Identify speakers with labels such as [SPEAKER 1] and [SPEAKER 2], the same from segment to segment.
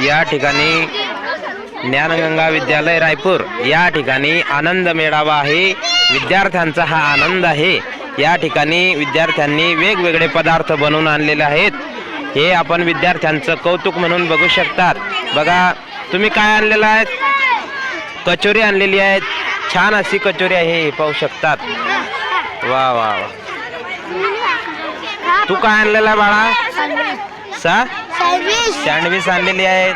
[SPEAKER 1] या ठिकाणी ज्ञानगंगा विद्यालय रायपूर या ठिकाणी आनंद मेळावा आहे। विद्यार्थ्यांचा हा आनंद आहे। या ठिकाणी विद्यार्थ्यांनी वेगवेगळे पदार्थ बनवून आणलेले आहेत। हे आपण विद्यार्थ्यांचं कौतुक म्हणून बघू शकतात। बघा तुम्ही काय आणलेलं आहे? कचोरी आणलेली आहे। छान अशी कचोरी आहे, पाहू शकतात। वा वा वा, तू काय आणलेला बाळा? सँडविच आणलेली आहे।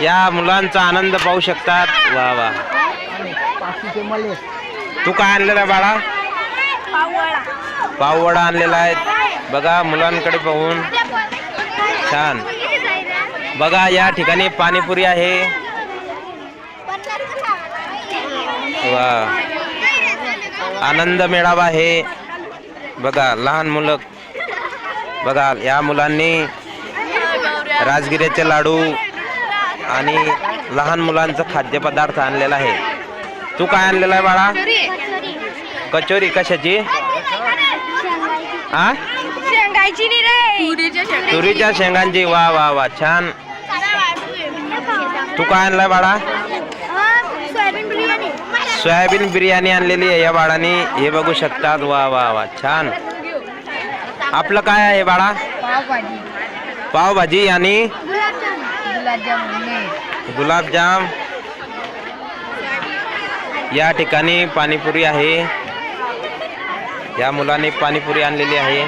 [SPEAKER 1] या मुलांचा आनंद पाहू शकतात। वा वा, तू काय आणलेला बाळा? पाववडा आणलेला आहे। बघा मुलांकडे पाहून छान। बघा या ठिकाणी पाणीपुरी आहे। वा, आनंद मेळावा आहे। बघा लहान मुलं, बघा या मुलांनी राजगिऱ्याचे लाडू आणि लहान मुलांचं खाद्यपदार्थ आणलेला आहे। तू काय आणलेला आहे बाळा? कचोरी कशाची? हा,
[SPEAKER 2] शेंगाची नाही रे,
[SPEAKER 1] तुरीच्या शेंगांची। वा वा वा, छान। तू काय आणलाय बाळा? सोयाबीन बिर्याणी आणलेली आहे या बाळाने, हे बघू शकतात। वा वा वा, छान। आपलं काय आहे बाळा? पावभाजी आणि गुलाबजाम। या ठिकाणी पाणीपुरी आहे। या मुलाने पाणीपुरी आणलेली आहे।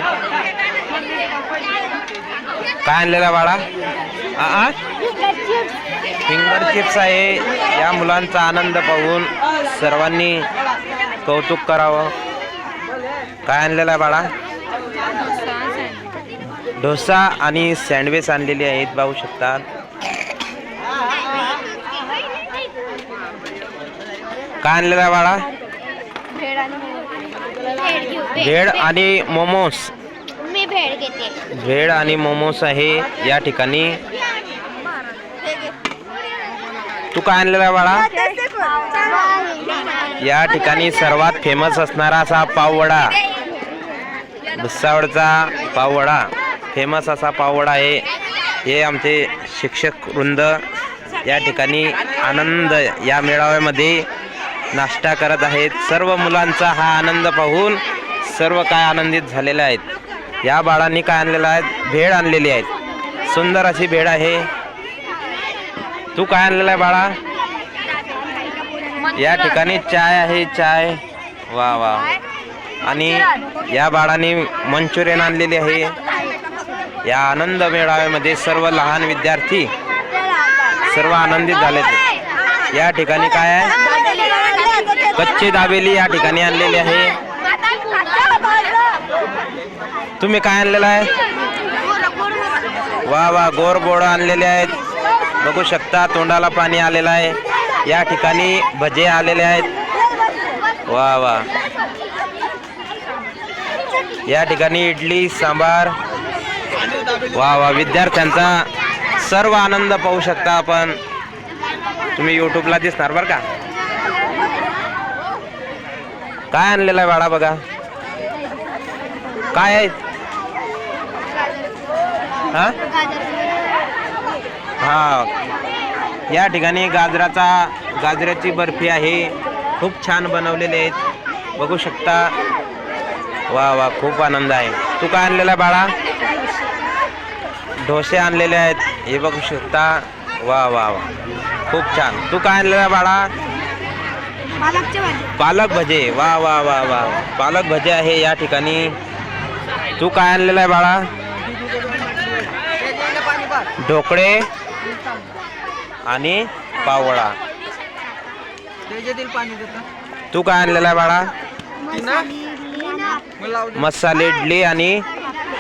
[SPEAKER 1] काय आणलेला बाळा? फिंगर चिप्स आहे। या मुलांचा आनंद पाहून सर्वांनी कौतुक करावं। काय आणलेला बाळा? डोसा आणि सँडविच आणलेली आहेत, पाहू शकतात। काय आणलेला बाळा? भेळ आणि मोमोस।
[SPEAKER 2] मी भेळ घेते।
[SPEAKER 1] भेळ आणि मोमोस आहे या ठिकाणी। तू काय आणलेला बाळा? या ठिकाणी सर्वात फेमस असणारा असा पाववडा, भुसावळचा पाववडा, फेमस असा पाववडा आहे। हे आमचे शिक्षक वृंद या ठिकाणी आनंद या मेळाव्यामध्ये नाश्ता करत आहेत। सर्व मुलांचा हा आनंद पाहून सर्व काय आनंदित झालेले आहेत। या बाळांनी काय आणलेलं आहे? भेळ आणलेली आहे। सुंदर अशी भेळ आहे। तू काय आणलेला आहे बाळा? या ठिकाणी चाय आहे, चाय। वा वा, आणि या बाळाने मंचुरियन आणलेली आहे। या आनंद मेळाव्यामध्ये सर्व लहान विद्यार्थी सर्व आनंदित झाले। या ठिकाणी काय आहे? कच्ची दाबेली या ठिकाणी आणलेली आहे। तुम्ही काय आणलेलं आहे? वा वा, गोड गोड आणलेले आहेत, बघू शकता। तोंडाला पाणी आलेलं आहे। या ठिकाणी भजे आलेले आहेत। वा वा, या ठिकाणी इडली सांबार। वा वा, विद्यार्थ्यांचा सर्व आनंद पाहू शकता आपण। तुम्ही यूट्यूबला दिसणार बरं का। काय आणलेलं आहे बाळा? बघा काय आहे? हा हा, या ठिकाणी गाजराची बर्फी आहे। खूप छान बनवलेले आहेत, बघू शकता। वा वा, खूप आनंद आहे। तू काय आणलेला बाळा? डोसे आणलेले आहेत, हे बघू शकता। वा वा वा, खूप छान। तू काय आणलेला बाळा? पालक भजे। वा वा वा वा, पालक भजे आहे या ठिकाणी। तू काय आणलेला आहे बाळा? ढोकळे आणि पाववडा। तू काय आणलेला आहे बाळा? मसाले इडली आणि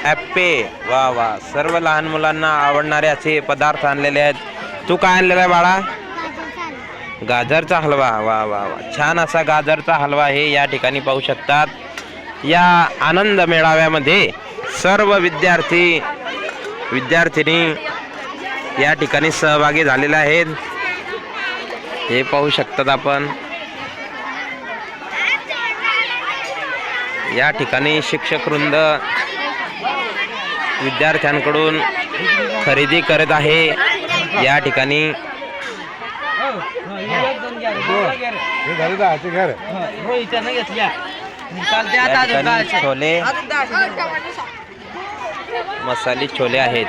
[SPEAKER 1] ॲप्पे। वा वा, सर्व लहान मुलांना आवडणारे असे पदार्थ आणलेले आहेत। तू काय आणलेला आहे बाळा? गाजरचा हलवा। वा वा वा, छान असा गाजरचा हलवा आहे या ठिकाणी, पाहू शकतात। या आनंद मेळाव्यामध्ये सर्व विद्यार्थी विद्यार्थिनी या ठिकाणी सहभागी झालेले आहेत, हे पाहू शकतात आपण। या ठिकाणी शिक्षक वृंद विद्यार्थ्यांकडून खरेदी करत आहे। या ठिकाणी या ठिकाणी छोले मसाले छोले आहेत.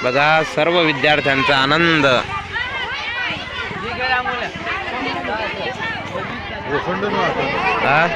[SPEAKER 1] बघा सर्व विद्यार्थ्यांचा आनंद. हा